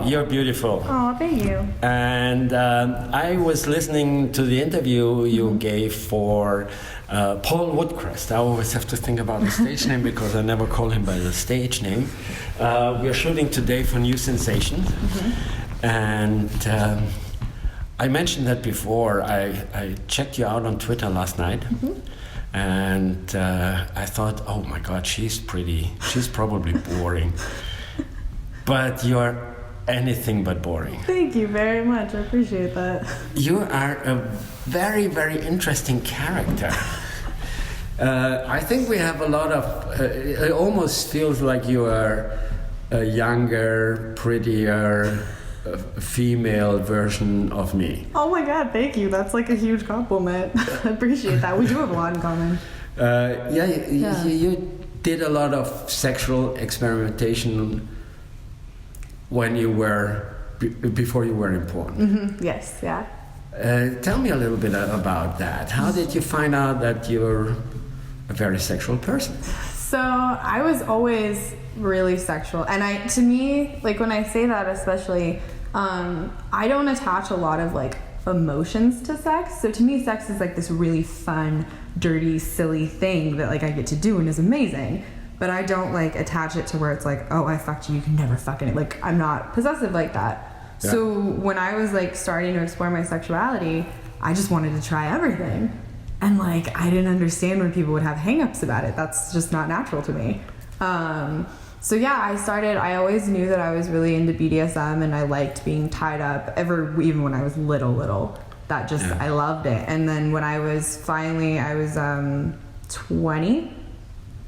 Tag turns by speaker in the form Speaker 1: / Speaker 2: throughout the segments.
Speaker 1: You're beautiful.
Speaker 2: Oh, thank you.
Speaker 1: And I was listening to the interview you gave for Paul Woodcrest. I always have to think about the stage name because I never call him by the stage name. We're shooting today for New Sensation. And I mentioned that before. I checked you out on Twitter last night. And I thought, oh my God, she's pretty. She's probably boring. But you're anything but boring.
Speaker 2: Thank you very much. I appreciate that.
Speaker 1: You are a very, very interesting character. I think we have a lot of... it almost feels like you are a younger, prettier, female version of me.
Speaker 2: Oh my God, thank you. That's like a huge compliment. I appreciate that. We do have a lot in common.
Speaker 1: You did a lot of sexual experimentation when you were, before you were in porn.
Speaker 2: Yes, yeah.
Speaker 1: Tell me a little bit about that. How did you find out that you're a very sexual person?
Speaker 2: So I was always really sexual. And to me, like when I say that especially, I don't attach a lot of like emotions to sex. So to me, sex is like this really fun, dirty, silly thing that like I get to do and is amazing. But I don't like attach it to where it's like, oh, I fucked you, you can never fuck it. Like I'm not possessive like that. Yeah. So when I was like starting to explore my sexuality, I just wanted to try everything. And like I didn't understand when people would have hang-ups about it. That's just not natural to me. So yeah, I always knew that I was really into BDSM and I liked being tied up even when I was little. That just, I loved it. And then when I was 20.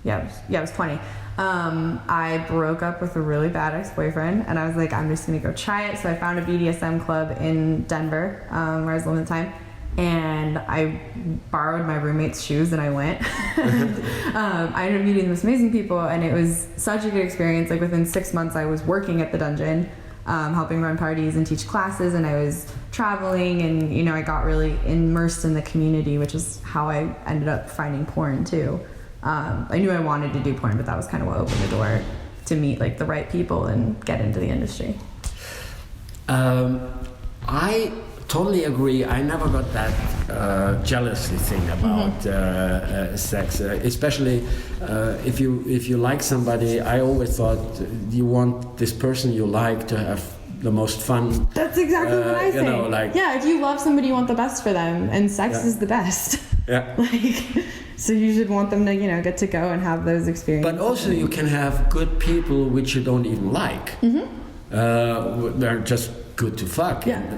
Speaker 2: Yeah, I was 20. I broke up with a really bad ex-boyfriend, and I was like, I'm just gonna go try it. So I found a BDSM club in Denver, where I was living at the time, and I borrowed my roommate's shoes and I went. I ended up meeting these amazing people, and it was such a good experience. Like within 6 months, I was working at the dungeon, helping run parties and teach classes, and I was traveling, and I got really immersed in the community, which is how I ended up finding porn too. I knew I wanted to do porn, but that was kind of what opened the door to meet like the right people and get into the industry.
Speaker 1: I totally agree. I never got that jealousy thing about sex, especially if you like somebody. I always thought you want this person you like to have the most fun.
Speaker 2: That's exactly what I think. If you love somebody, you want the best for them, and sex is the best.
Speaker 1: Yeah.
Speaker 2: So you should want them to, get to go and have those experiences.
Speaker 1: But also you can have good people which you don't even like. They're just good to fuck.
Speaker 2: Yeah.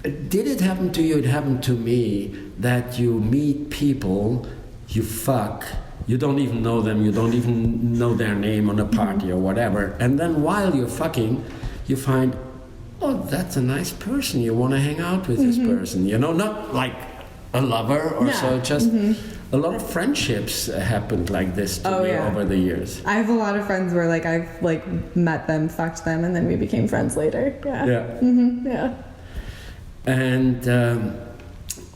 Speaker 1: Did it happen to you? It happened to me that you meet people, you fuck, you don't even know them, you don't even know their name on a party or whatever, and then while you're fucking, you find, oh, that's a nice person, you want to hang out with this person, not like a lover or so, just a lot of friendships happened like this to me over the years.
Speaker 2: I have a lot of friends where like I've like met them, fucked them, and then we became friends later. Yeah.
Speaker 1: And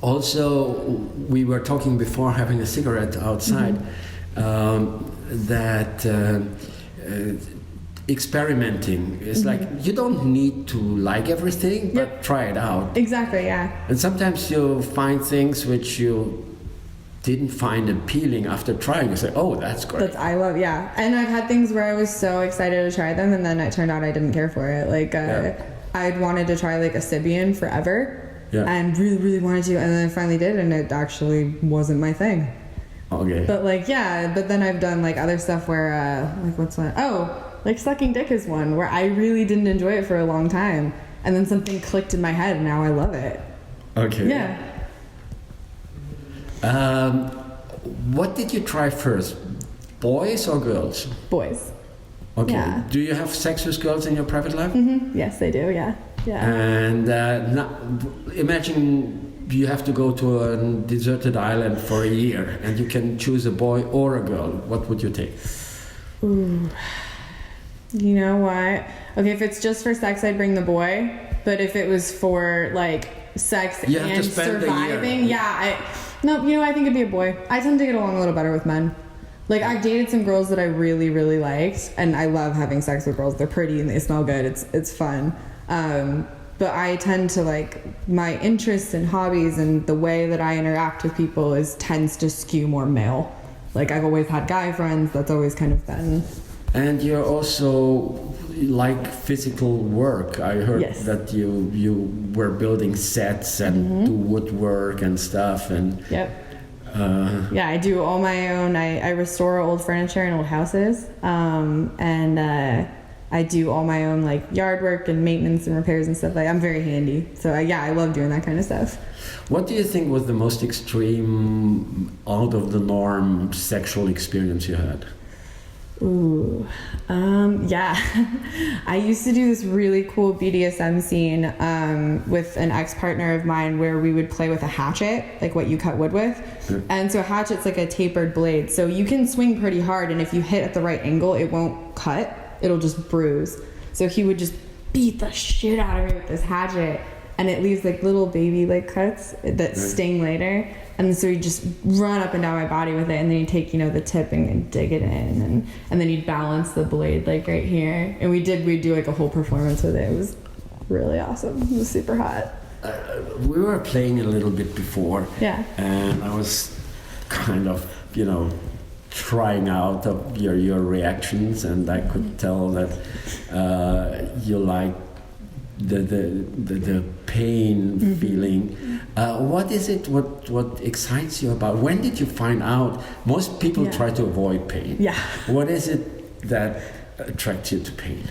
Speaker 1: also we were talking before having a cigarette outside that experimenting is like you don't need to like everything, but try it out.
Speaker 2: Exactly, yeah.
Speaker 1: And sometimes you find things which you didn't find appealing after trying. You say, oh, that's great. And I've had things where I was so excited to try them, and then it turned out I didn't care for it. Like
Speaker 2: I'd wanted to try like a Sybian forever.
Speaker 1: Yeah.
Speaker 2: And really, really wanted to, and then I finally did, and it actually wasn't my thing.
Speaker 1: Okay.
Speaker 2: But like, yeah, but then I've done like other stuff where, like what's one? Oh, like sucking dick is one where I really didn't enjoy it for a long time. And then something clicked in my head, and now I love it.
Speaker 1: Okay.
Speaker 2: Yeah.
Speaker 1: What did you try first? Boys or girls?
Speaker 2: Boys.
Speaker 1: Okay.
Speaker 2: Yeah.
Speaker 1: Do you have sex with girls in your private life?
Speaker 2: Mm-hmm. Yes, I do, yeah. Yeah.
Speaker 1: And imagine you have to go to a deserted island for a year and you can choose a boy or a girl. What would you take?
Speaker 2: Ooh. You know what? Okay, if it's just for sex, I'd bring the boy. But if it was for like sex
Speaker 1: You have
Speaker 2: and
Speaker 1: to spend
Speaker 2: surviving, I think it'd be a boy. I tend to get along a little better with men. Like I've dated some girls that I really, really liked, and I love having sex with girls. They're pretty and they smell good. It's fun. But I tend to like my interests and hobbies and the way that I interact with people tends to skew more male. Like I've always had guy friends. That's always kind of been.
Speaker 1: And you're also like physical work. I heard
Speaker 2: Yes.
Speaker 1: that you were building sets and do woodwork and stuff. And
Speaker 2: Yep. Yeah, I do all my own. I restore old furniture and old houses. I do all my own like yard work and maintenance and repairs and stuff. Like I'm very handy. So I love doing that kind of stuff.
Speaker 1: what do you think was the most extreme, out of the norm sexual experience you had?
Speaker 2: Ooh, yeah. I used to do this really cool BDSM scene with an ex-partner of mine where we would play with a hatchet, like what you cut wood with.
Speaker 1: Okay.
Speaker 2: And so a hatchet's like a tapered blade. So you can swing pretty hard, and if you hit at the right angle, it won't cut. It'll just bruise. So he would just beat the shit out of me with this hatchet, and it leaves like little baby like cuts that sting later. And so he'd just run up and down my body with it, and then he'd take, the tip and dig it in, and then he'd balance the blade like right here. And we'd do like a whole performance with it. It was really awesome. It was super hot.
Speaker 1: We were playing a little bit before.
Speaker 2: Yeah.
Speaker 1: And I was kind of, trying out of your reactions, and I could tell that you like the pain feeling. What is it? What excites you about? When did you find out? Most people try to avoid pain.
Speaker 2: Yeah.
Speaker 1: What is it that attracts you to pain?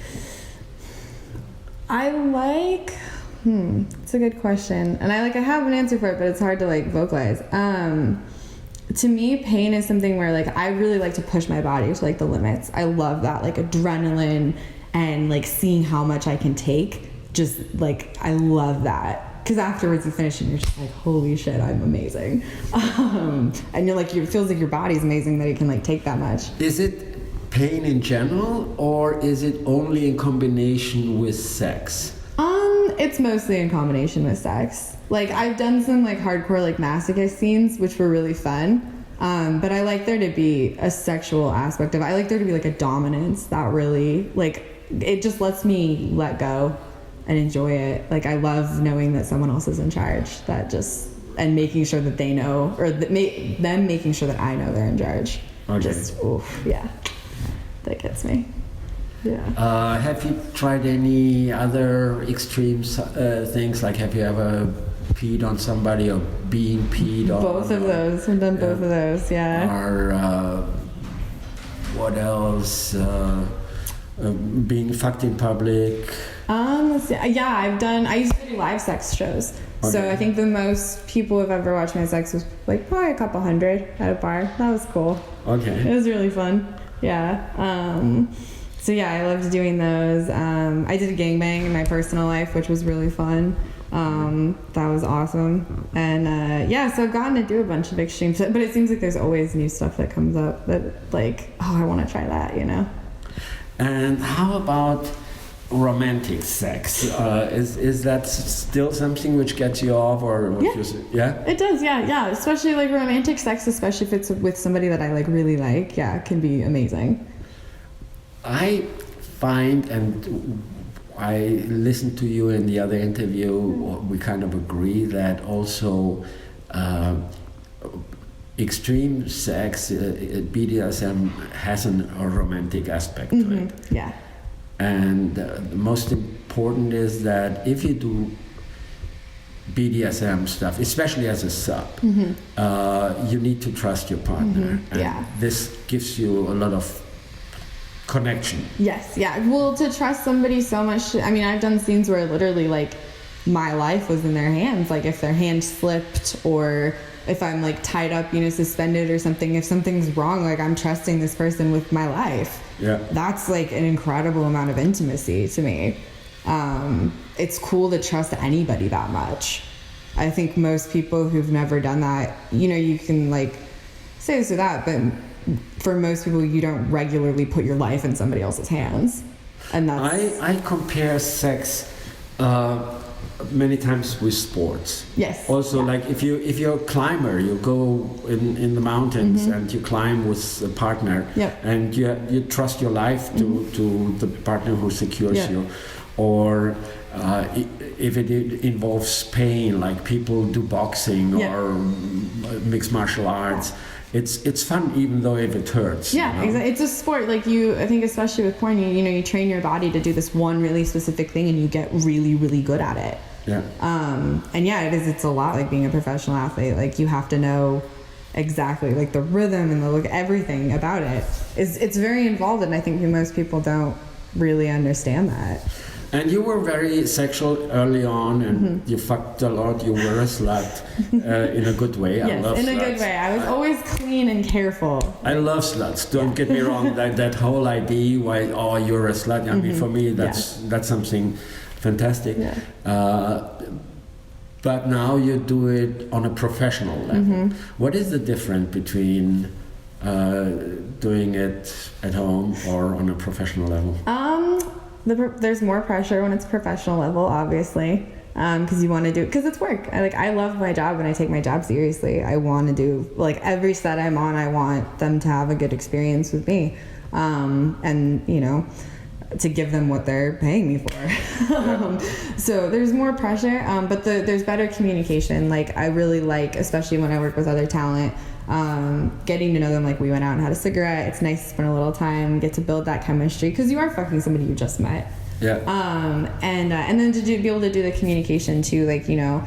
Speaker 2: I like. It's a good question, and I have an answer for it, but it's hard to vocalize. To me, pain is something where I really like to push my body to the limits. I love that adrenaline and seeing how much I can take. Just I love that, because afterwards you finish and you're just holy shit, I'm amazing. And you're it feels like your body's amazing that it can take that much.
Speaker 1: Is it pain in general, or is it only in combination with sex?
Speaker 2: It's mostly in combination with sex. I've done some hardcore masochist scenes, which were really fun. But I like there to be a sexual aspect of it. I like there to be a dominance that really it just lets me let go and enjoy it. I love knowing that someone else is in charge. And making sure that they know, or them making sure that I know they're in charge.
Speaker 1: Okay.
Speaker 2: That gets me. Yeah.
Speaker 1: Have you tried any other extreme things? Have you ever peed on somebody or being peed on?
Speaker 2: Both of those. I've done both of those. Yeah.
Speaker 1: Or what else? Being fucked in public.
Speaker 2: Let's see. Yeah, I used to do live sex shows.
Speaker 1: Okay.
Speaker 2: So I think the most people who've ever watched my sex was probably a couple hundred at a bar. That was cool.
Speaker 1: Okay.
Speaker 2: It was really fun. Yeah. So yeah, I loved doing those. I did a gangbang in my personal life, which was really fun. That was awesome. And so I've gotten to do a bunch of extreme stuff, but it seems like there's always new stuff that comes up that I want to try that,
Speaker 1: And how about romantic sex? Is that still something which gets you off, or yeah?
Speaker 2: It does, yeah. Especially romantic sex, especially if it's with somebody that I really like. Yeah, it can be amazing.
Speaker 1: I find, and I listened to you in the other interview, we kind of agree that also extreme sex, BDSM has a romantic aspect to it.
Speaker 2: Yeah.
Speaker 1: And the most important is that if you do BDSM stuff, especially as a sub, you need to trust your partner. And this gives you a lot of connection.
Speaker 2: Yes, yeah. Well, to trust somebody so much, I mean, I've done scenes where literally, like, my life was in their hands. Like, if their hand slipped, or if I'm, like, tied up, you know, suspended or something, if something's wrong, like, I'm trusting this person with my life.
Speaker 1: Yeah.
Speaker 2: That's, like, an incredible amount of intimacy to me. It's cool to trust anybody that much. I think most people who've never done that, you know, you can, like, say this or that, but for most people, you don't regularly put your life in somebody else's hands. And that's...
Speaker 1: I compare sex many times with sports.
Speaker 2: Yes.
Speaker 1: Also, like, if you're a climber, you go in the mountains and you climb with a partner, and you trust your life to the partner who secures you. Or if it involves pain, like people do boxing or mixed martial arts, it's fun even though if it hurts.
Speaker 2: Yeah, you know? Exactly. It's a sport. Like, I think especially with porn, you know, you train your body to do this one really specific thing, and you get really, really good at it.
Speaker 1: Yeah.
Speaker 2: And yeah, it's a lot like being a professional athlete. Like, you have to know exactly, like, the rhythm and the look, everything about it. It's very involved, and I think most people don't really understand that.
Speaker 1: And you were very sexual early on, and you fucked a lot. You were a slut in a good way.
Speaker 2: Yes,
Speaker 1: I love
Speaker 2: in
Speaker 1: sluts.
Speaker 2: a good way. I was always clean and careful.
Speaker 1: I love sluts. Don't get me wrong. That whole idea, why you're a slut. I mean, for me, that's something fantastic. Yeah. But now you do it on a professional level. What is the difference between doing it at home or on a professional level?
Speaker 2: There's more pressure when it's professional level, obviously, because you want to do it because it's work. I love my job and I take my job seriously. I want to do, like, every set I'm on, I want them to have a good experience with me, and, you know, to give them what they're paying me for. So there's more pressure, but there's better communication. Like, I really like, especially when I work with other talent, getting to know them. Like, we went out and had a cigarette. It's nice to spend a little time, get to build that chemistry, because you are fucking somebody you just met.
Speaker 1: Yeah.
Speaker 2: And then to be able to do the communication too, like, you know,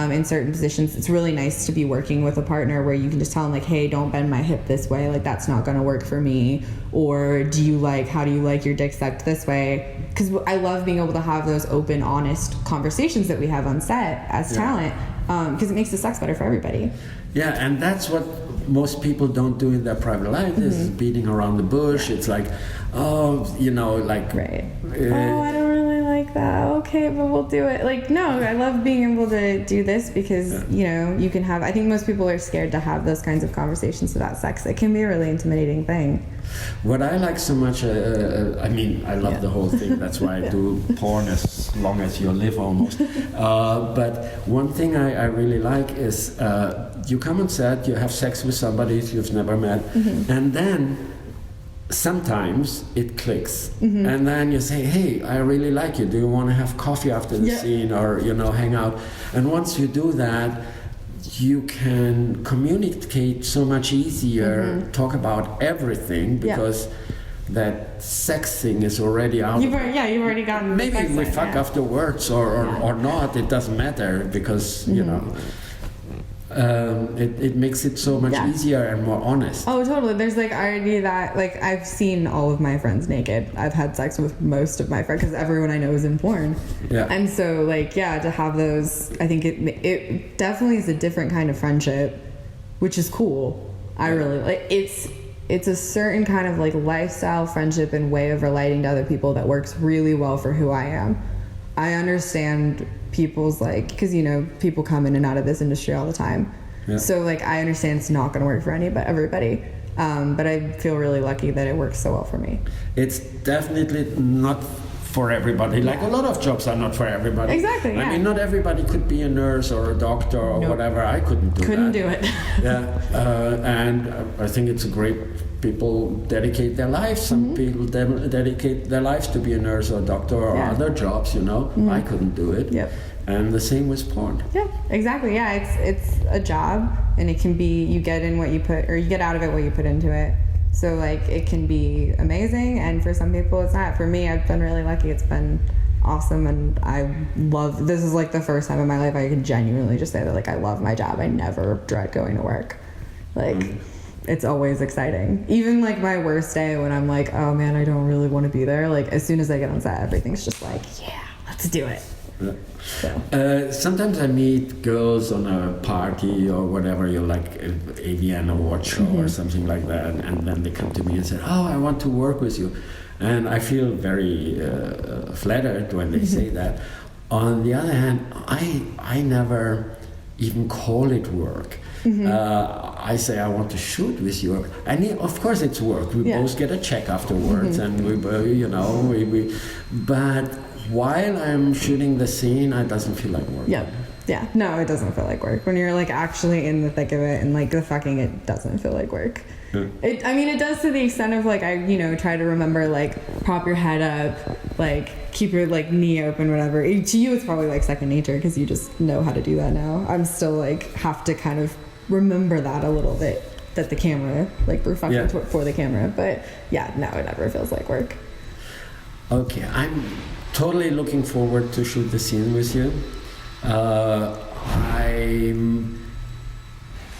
Speaker 2: in certain positions, it's really nice to be working with a partner where you can just tell them, like, hey, don't bend my hip this way, like, that's not going to work for me. Or how do you like your dick sucked this way? Because I love being able to have those open, honest conversations that we have on set as talent, because it makes the sex better for everybody. Yeah,
Speaker 1: and that's what most people don't do in their private life, is beating around the bush. It's like, oh, you know, like...
Speaker 2: Right. Oh, I don't really like that. Okay, but we'll do it. Like, no, I love being able to do this because, you know, you can have... I think most people are scared to have those kinds of conversations about sex. It can be a really intimidating thing.
Speaker 1: What I like so much, I mean, I love the whole thing. That's why I do porn as long as you live, almost. But one thing I really like is you come on set, you have sex with somebody you've never met, and then sometimes it clicks. And then you say, hey, I really like you. Do you want to have coffee after the scene, or, you know, hang out? And once you do that, you can communicate so much easier, talk about everything, because that sex thing is already out.
Speaker 2: You've already gotten.
Speaker 1: Maybe we fuck afterwards or not. It doesn't matter, because you know. It makes it so much easier and more honest. Oh, totally.
Speaker 2: There's like already that, like, I've seen all of my friends naked. I've had sex with most of my friends because everyone I know is in porn. Yeah. And so, like, to have those, I think it definitely is a different kind of friendship, which is cool. I really like it's a certain kind of like lifestyle friendship and way of relating to other people that works really well for who I am. I understand people's, like, because, you know, people come in and out of this industry all the time. So, like, I understand it's not going to work for everybody. But I feel really lucky that it works so well for me.
Speaker 1: It's definitely not for everybody. Like, a lot of jobs are not for everybody.
Speaker 2: Exactly,
Speaker 1: I mean, not everybody could be a nurse or a doctor or whatever. I couldn't do
Speaker 2: it.
Speaker 1: And I think it's a great... People dedicate their lives. Some people dedicate their lives to be a nurse or a doctor or other jobs, you know. I couldn't do it. And the same with porn. Yeah,
Speaker 2: exactly. Yeah, it's a job, and it can be, you get in what you put, or you get out of it what you put into it. So like it can be amazing, and for some people it's not. For me, I've been really lucky. It's been awesome, and I love, this is like the first time in my life I can genuinely just say that like I love my job. I never dread going to work. Like it's always exciting. Even like my worst day when I'm like, oh man, I don't really want to be there, like as soon as I get on set, everything's just like, yeah, let's do it.
Speaker 1: Yeah.
Speaker 2: So.
Speaker 1: Sometimes I meet girls on a party or whatever, you like a Vienna award show or something like that, and then they come to me and say, oh, I want to work with you. And I feel very flattered when they say that. On the other hand, I never even call it work. I say I want to shoot with you, and of course it's work. We both get a check afterwards, and we but while I'm shooting the scene, it doesn't feel like work.
Speaker 2: Yeah, no, it doesn't feel like work. When you're like actually in the thick of it and like the fucking, it doesn't feel like work. It does to the extent of like, I try to remember like prop your head up, like keep your like knee open, whatever. To you it's probably like second nature because you just know how to do that now. I'm still like have to kind of remember that a little bit, that the camera, like we're fucking for the camera. But yeah, no, it never feels like work.
Speaker 1: Okay, I'm totally looking forward to shoot the scene with you. I'm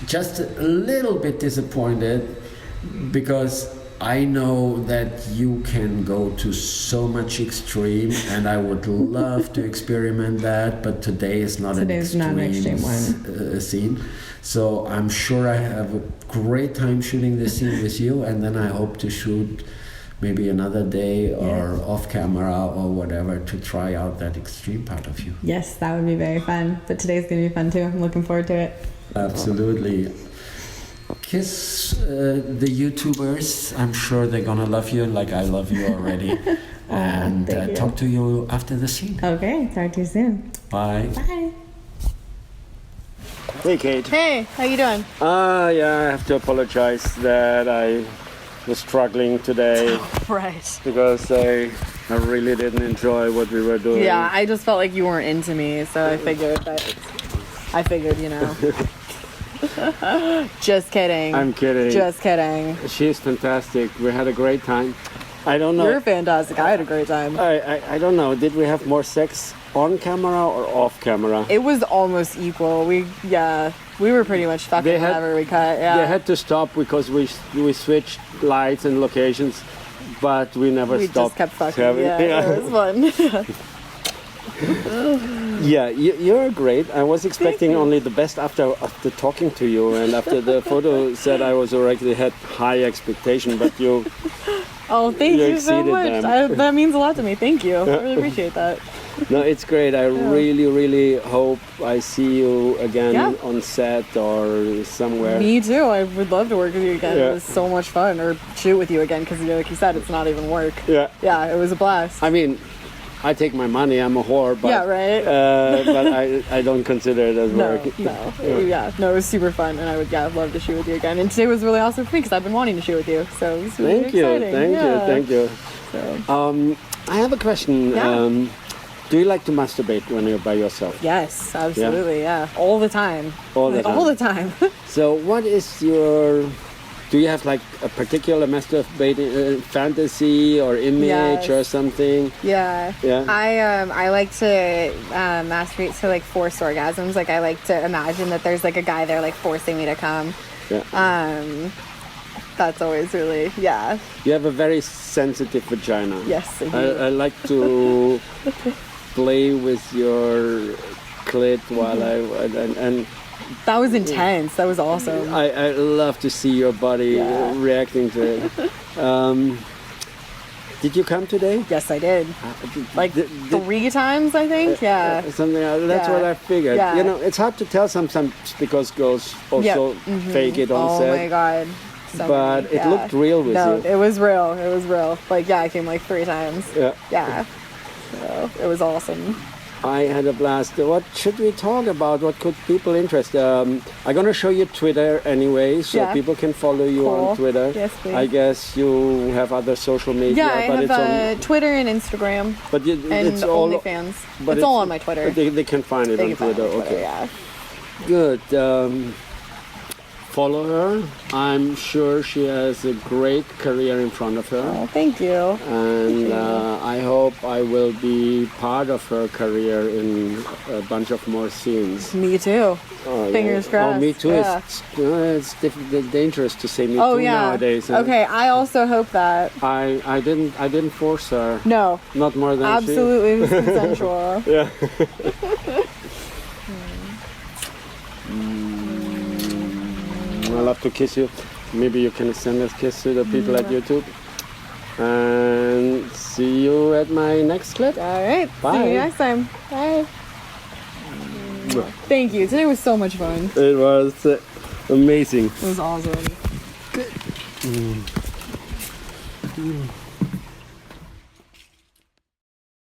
Speaker 1: just a little bit disappointed because I know that you can go to so much extreme, and I would love to experiment that, but today is not an extreme one. Scene. So I'm sure I have a great time shooting this scene with you, and then I hope to shoot maybe another day or off camera or whatever to try out that extreme part of you.
Speaker 2: Yes, that would be very fun. But today's going to be fun too. I'm looking forward to it.
Speaker 1: Absolutely. Kiss the YouTubers. I'm sure they're going to love you like I love you already. And talk to you after the scene.
Speaker 2: Okay, talk to you soon.
Speaker 1: Bye.
Speaker 2: Bye.
Speaker 3: Hey, Kate.
Speaker 2: Hey, how you doing?
Speaker 3: Yeah, I have to apologize that I was struggling today.
Speaker 4: Right.
Speaker 3: Because I really didn't enjoy what we were doing.
Speaker 4: Yeah, I just felt like you weren't into me, so I figured, Just kidding.
Speaker 3: I'm kidding.
Speaker 4: Just kidding.
Speaker 3: She's fantastic. We had a great time. I don't know.
Speaker 4: You're fantastic. I had a great time.
Speaker 3: I don't know. Did we have more sex on camera or off camera?
Speaker 4: It was almost equal. We were pretty much fucking whenever we cut. Yeah.
Speaker 3: They had to stop because we switched lights and locations, but we never stopped.
Speaker 4: We just kept fucking. Yeah, it was fun.
Speaker 3: Yeah, you're great. I was expecting only the best after talking to you, and after the photo set, I was already had high expectation, but you.
Speaker 4: Oh, thank you so much.
Speaker 3: Them.
Speaker 4: That means a lot to me. Thank you. I really appreciate that.
Speaker 3: No, it's great. I really, really hope I see you again on set or somewhere.
Speaker 4: Me too. I would love to work with you again. It was so much fun. Or shoot with you again, because like you said, it's not even work.
Speaker 3: Yeah.
Speaker 4: Yeah, it was a blast.
Speaker 3: I mean, I take my money. I'm a whore, but
Speaker 4: yeah, right.
Speaker 3: But I don't consider it as work.
Speaker 4: No, it was super fun, and I would love to shoot with you again. And today was really awesome for me because I've been wanting to shoot with you, so it was really exciting.
Speaker 3: Thank you.
Speaker 4: So.
Speaker 3: I have a question.
Speaker 4: Yeah.
Speaker 3: Do you like to masturbate when you're by yourself?
Speaker 4: Yes, absolutely. Yeah, all the time.
Speaker 3: All the time. So, what is your? Do you have like a particular masturbating fantasy or image or something?
Speaker 4: Yeah. I like to masturbate to like forced orgasms. Like I like to imagine that there's like a guy there like forcing me to come. Yeah. That's always really You
Speaker 3: have a very sensitive vagina.
Speaker 4: Yes.
Speaker 3: I like to play with your clit while and
Speaker 4: that was intense. That was awesome.
Speaker 3: I love to see your body reacting to it. Did you come today?
Speaker 4: Yes, I did. Like 3 times, I think.
Speaker 3: Something like that's what I figured.
Speaker 4: Yeah.
Speaker 3: You know, it's hard to tell sometimes because girls also fake it on set.
Speaker 4: Oh my god.
Speaker 3: But it looked real with you.
Speaker 4: No, it was real. It was real. Like I came like 3 times. Yeah. So it was awesome.
Speaker 3: I had a blast. What should we talk about? What could people interest? I'm going to show you Twitter anyway, so people can follow you on Twitter.
Speaker 4: Yes, please.
Speaker 3: I guess you have other social media.
Speaker 4: Yeah, I have Twitter and Instagram.
Speaker 3: But
Speaker 4: it's all OnlyFans. It's all on my Twitter.
Speaker 3: They can find it on Twitter. Okay.
Speaker 4: Yeah.
Speaker 3: Good. follow her. I'm sure she has a great career in front of her.
Speaker 4: Oh, thank you.
Speaker 3: And I hope I will be part of her career in a bunch of more scenes.
Speaker 4: Me too.
Speaker 3: Oh,
Speaker 4: Fingers
Speaker 3: yeah.
Speaker 4: crossed.
Speaker 3: Oh, me too.
Speaker 4: Yeah.
Speaker 3: It's dangerous to say me
Speaker 4: Oh
Speaker 3: too
Speaker 4: yeah.
Speaker 3: nowadays. Huh?
Speaker 4: Okay, I also hope that.
Speaker 3: I didn't force her.
Speaker 4: No.
Speaker 3: Not more than
Speaker 4: Absolutely, it was consensual.
Speaker 3: She. Yeah. I love to kiss you. Maybe you can send a kiss to the people at YouTube. And see you at my next clip.
Speaker 4: All right.
Speaker 3: Bye.
Speaker 4: See you next time. Bye. Thank you. Today was so much fun.
Speaker 3: It was amazing.
Speaker 4: It was awesome.
Speaker 3: Mm.